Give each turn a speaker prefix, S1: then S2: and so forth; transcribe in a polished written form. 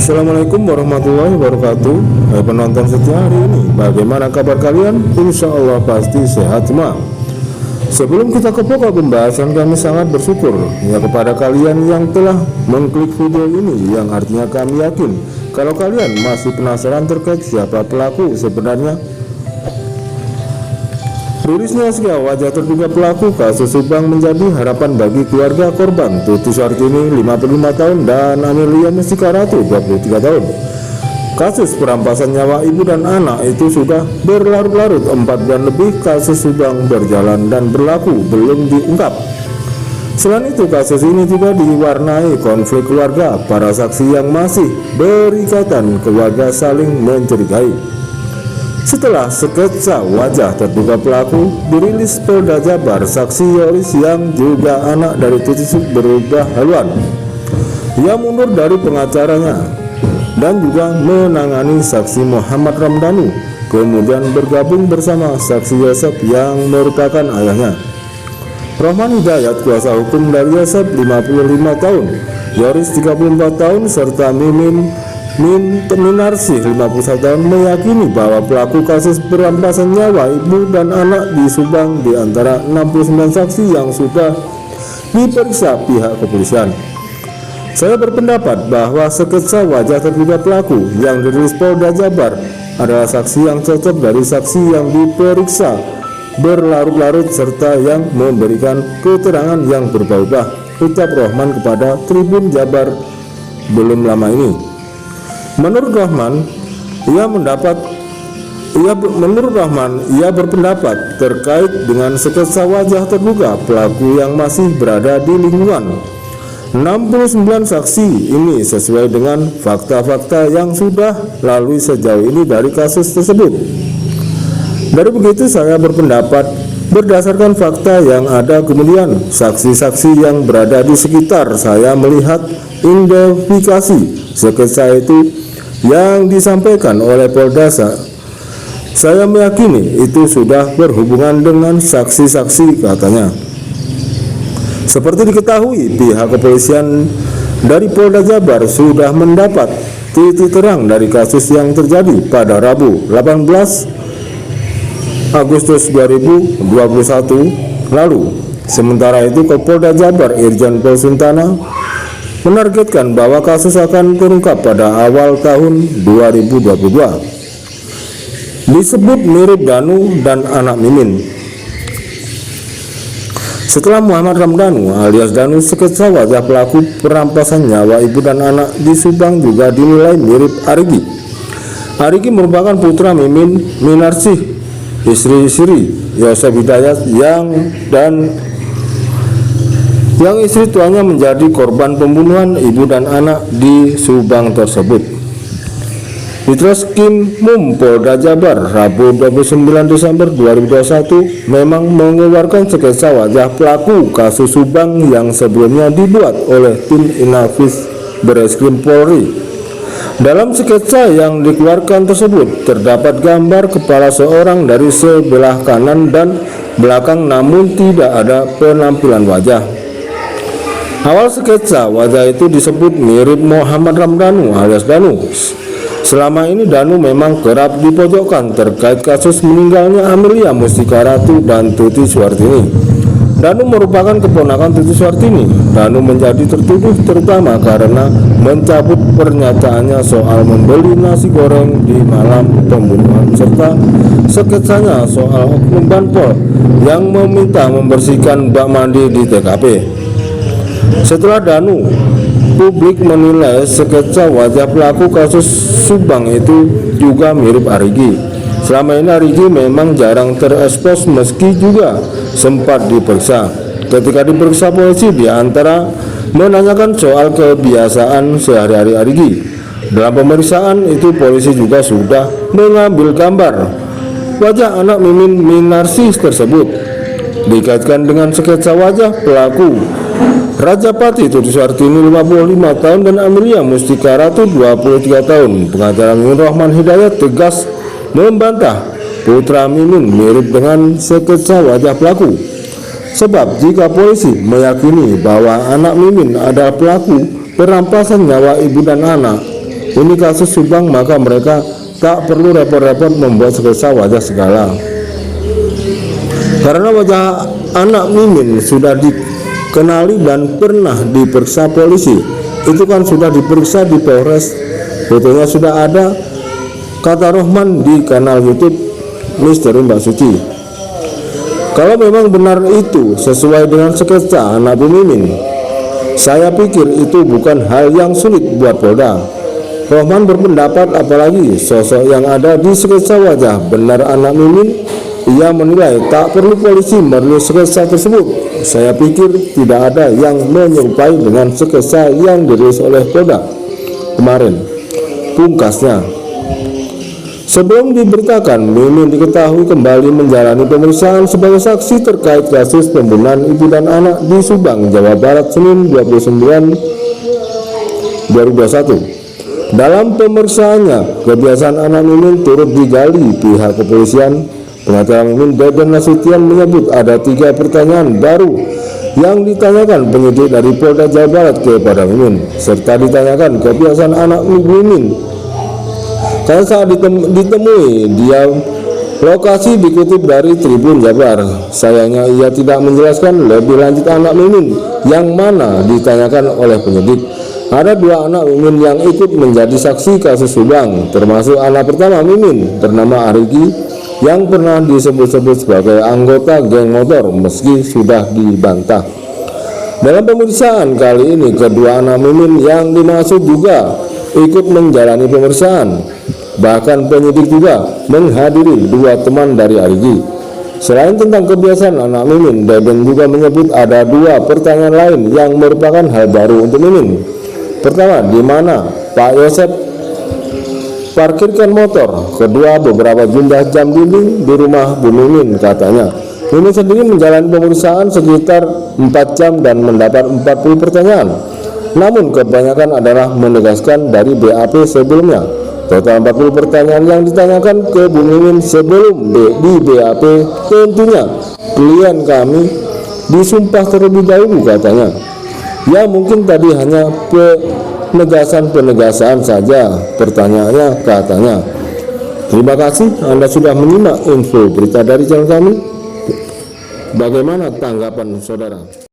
S1: Assalamualaikum warahmatullahi wabarakatuh. Hai penonton setia hari ini, bagaimana kabar kalian? Insya Allah pasti sehat semua. Sebelum kita ke pokok pembahasan, kami sangat bersyukur ya kepada kalian yang telah mengklik video ini, yang artinya kami yakin kalau kalian masih penasaran terkait siapa pelaku sebenarnya. Rilisnya sekian wajah terduga pelaku kasus Subang menjadi harapan bagi keluarga korban Tuti Suartini 55 tahun dan Amelia Mustika Ratu 23 tahun. Kasus perampasan nyawa ibu dan anak itu sudah berlarut-larut 4 bulan lebih. Kasus Subang berjalan dan berlaku belum diungkap. Selain itu, kasus ini juga diwarnai konflik keluarga. Para saksi yang masih berikatan keluarga saling mencurigai. Setelah sketsa wajah terduga pelaku dirilis Polda Jabar, saksi Yoris yang juga anak dari Tuti berubah haluan. Ia mundur dari pengacaranya dan juga menangani saksi Muhammad Ramdhanu, kemudian bergabung bersama saksi Yosep yang merupakan ayahnya. Rohman Hidayat, kuasa hukum dari Yosep 55 tahun, Yoris 34 tahun, serta Minarsih 51 tahun meyakini bahwa pelaku kasus perampasan nyawa ibu dan anak di Subang di antara 69 saksi yang sudah diperiksa pihak kepolisian. Saya berpendapat bahwa sketsa wajah terduga pelaku yang dirilis Polda Jabar adalah saksi yang cocok dari saksi yang diperiksa berlarut-larut serta yang memberikan keterangan yang berubah-ubah, ucap Rohman kepada Tribun Jabar belum lama ini. Menurut Rohman, ia berpendapat terkait dengan sketsa wajah terduga pelaku yang masih berada di lingkungan 69 saksi ini sesuai dengan fakta-fakta yang sudah lalui sejauh ini dari kasus tersebut. Dari begitu, saya berpendapat berdasarkan fakta yang ada, kemudian saksi-saksi yang berada di sekitar saya melihat identifikasi sketsa itu yang disampaikan oleh Polda, saya meyakini itu sudah berhubungan dengan saksi-saksi, katanya. Seperti diketahui, pihak kepolisian dari Polda Jabar sudah mendapat titik terang dari kasus yang terjadi pada Rabu 18 Agustus 2021 lalu. Sementara itu, Kapolda Jabar Irjen Pol Suntana menargetkan bahwa kasus akan terungkap pada awal tahun 2022. Disebut mirip Danu dan anak Mimin. Setelah Muhammad Ramdhanu alias Danu, sketsa wajah pelaku perampasan nyawa ibu dan anak di Subang juga dinilai mirip Arigi. Arigi merupakan putra Mimin Minarsih, istri Yosep Hidayat yang istri tuanya menjadi korban pembunuhan ibu dan anak di Subang tersebut. Ditreskrim Polda Jabar Rabu 29 Desember 2021 memang mengeluarkan sketsa wajah pelaku kasus Subang yang sebelumnya dibuat oleh tim Inafis Bareskrim Polri. Dalam sketsa yang dikeluarkan tersebut terdapat gambar kepala seorang dari sebelah kanan dan belakang, namun tidak ada penampilan wajah. Awal sketsa wajah itu disebut mirip Muhammad Ramdhanu alias Danu. Selama ini Danu memang kerap dipojokkan terkait kasus meninggalnya Amelia Mustika Ratu dan Tuti Suartini. Danu merupakan keponakan Tuti Suartini. Danu menjadi tertuduh terutama karena mencabut pernyataannya soal membeli nasi goreng di malam pembunuhan, serta sketsanya soal oknum Banpol yang meminta membersihkan bak mandi di TKP. Setelah Danu, publik menilai sketsa wajah pelaku kasus Subang itu juga mirip Arigi. Selama ini Arigi memang jarang terekspos meski juga sempat diperiksa. Ketika diperiksa polisi, di antara menanyakan soal kebiasaan sehari-hari Arigi. Dalam pemeriksaan itu polisi juga sudah mengambil gambar wajah anak Mimin Minarsih tersebut, dikaitkan dengan sketsa wajah pelaku Rajapati Tuti Suartini 55 tahun dan Amelia Mustika Ratu 23 tahun. Pengacara Mimin Rohman Hidayat tegas membantah putra Mimin mirip dengan sketsa wajah pelaku. Sebab jika polisi meyakini bahwa anak Mimin adalah pelaku perampasan nyawa ibu dan anak, Ini kasus Subang, maka mereka tak perlu repot-repot membuat sketsa wajah segala. Karena wajah anak Mimin sudah dikenali dan pernah diperiksa polisi. Itu kan sudah diperiksa di Polres, fotonya sudah ada, kata Rohman di kanal YouTube Misteri Mbak Suci. Kalau memang benar itu sesuai dengan sketsa anak Bu Mimin, saya pikir itu bukan hal yang sulit buat Polda. Rohman berpendapat apalagi sosok yang ada di sketsa wajah benar anak Mimin. Ia menilai tak perlu polisi merilis sketsa tersebut. Saya pikir tidak ada yang menyerupai dengan sketsa yang dirilis oleh Polda kemarin. Pungkasnya, sebelum diberitakan, Mimin diketahui kembali menjalani pemeriksaan sebagai saksi terkait kasus pembunuhan ibu dan anak di Subang, Jawa Barat, Senin 29 2021. Dalam pemeriksaannya, kebiasaan anak Mimin turut digali pihak kepolisian. Pengacara Mimin, Deden Nasution, menyebut ada 3 pertanyaan baru yang ditanyakan penyidik dari Polda Jawa Barat kepada Mimin, serta ditanyakan kebiasaan anak Mimin. Karena saat ditemui dia lokasi dikutip dari Tribun Jabar. Sayangnya ia tidak menjelaskan lebih lanjut anak Mimin yang mana ditanyakan oleh penyidik. Ada 2 anak Mimin yang ikut menjadi saksi kasus Subang, termasuk anak pertama Mimin bernama Arigi yang pernah disebut-sebut sebagai anggota geng motor meski sudah dibantah. Dalam pemeriksaan kali ini, kedua anak Mimin yang dimaksud juga ikut menjalani pemeriksaan. Bahkan penyidik juga menghadiri 2 teman dari Arigi. Selain tentang kebiasaan anak Mimin, Deden juga menyebut ada 2 pertanyaan lain yang merupakan hal baru untuk Mimin. Pertama, di mana Pak Yosep parkirkan motor. Kedua, beberapa jumlah jam dinding di rumah Bu Mimin, katanya. Mimin sendiri menjalani pemeriksaan sekitar 4 jam dan mendapat 40 pertanyaan. Namun kebanyakan adalah menegaskan dari BAP sebelumnya. Total 40 pertanyaan yang ditanyakan ke Bu Mimin sebelum di BAP. Tentunya klien kami disumpah terlebih dahulu, katanya. Ya mungkin tadi hanya penegasan saja pertanyaannya, katanya. Terima kasih Anda sudah menyimak info berita dari channel kami. Bagaimana tanggapan saudara?